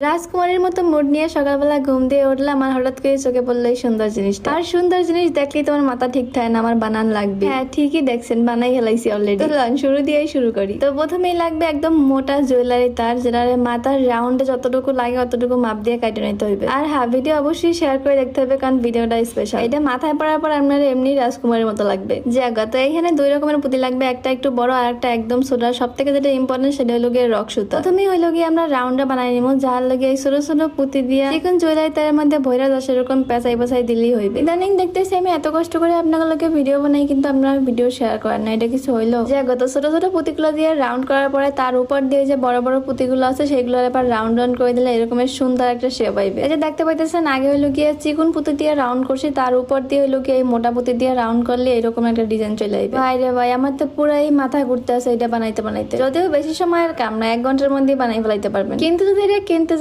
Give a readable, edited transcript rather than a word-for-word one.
রাজকুমারীর মতো মুড নিয়ে সকালবেলা ঘুম দিয়ে উঠলাম আর হঠাৎ করে চোখে পড়লো এই সুন্দর জিনিসটা। আর সুন্দর জিনিস দেখলেই তোমার মাথা ঠিক থাকে না, আমার বানান লাগবে। হ্যাঁ ঠিকই দেখছেন, বানাই হেলাইছি অলরেডি। শুরু দিয়েই শুরু করি। তো প্রথমেই লাগবে একদম মোটা জুয়েলারি তার, যেটা মাথার রাউন্ডে যতটুকু লাগে অতটুকু মাপ দিয়ে কাটে নিতে হবে। আর হ্যাঁ, ভিডিও অবশ্যই শেয়ার করে দেখতে হবে, কারণ ভিডিওটা স্পেশাল। এটা মাথায় পড়ার পর আপনার এমনি রাজকুমারীর মতো লাগবে। জায়গা তো এইখানে দুই রকমের পুঁতি লাগবে, একটা একটু বড় আর একটা একদম ছোট। সব থেকে যেটা ইম্পর্টেন্ট সেটা হলো গিয়ে রক সুতা। প্রথমেই হইলো গিয়ে আমরা রাউন্ডটা বানাই নিব, যার লগে এই ছোট ছোট পুঁতি দিয়া চিকন জুয়েলারি তার মধ্যে ভৈরা দশ এরকম পেঁচাই পেঁচাই দিলেই হইবে। ইদানিং দেখতেছি আমি এত কষ্ট করে আপনাগুলোকে ভিডিও বানাই, কিন্তু আপনারা ভিডিও শেয়ার করেন না। এটা কিছু হইলো? যে গত ছোট ছোট পুঁতিগুলো দিয়ে রাউন্ড করার পরে তার উপর দিয়ে যে বড় বড় পুঁতিগুলো আছে সেগুলো আবার রাউন্ড রাউন্ড করে দিলে এরকমের সুন্দর একটা শেপ আইবে। এই যে দেখতে পাইতেছেন, আগে হইলো গিয়ে চিকন পুঁতি দিয়ে রাউন্ড করছি, তার উপর দিয়ে হইলো গিয়ে এই মোটা পুঁতি দিয়ে রাউন্ড করলে এরকম একটা ডিজাইন চলে আইবে। ভাই রে ভাই, আমার তো পুরাই মাথা ঘুরতে আছে এটা বানাইতে বানাইতে। যদিও বেশি সময়ের কাম না, 1 ঘন্টার মধ্যেই বানাই ফেলাইতে পারবেন। কিন্তু যদি এটা কিনতে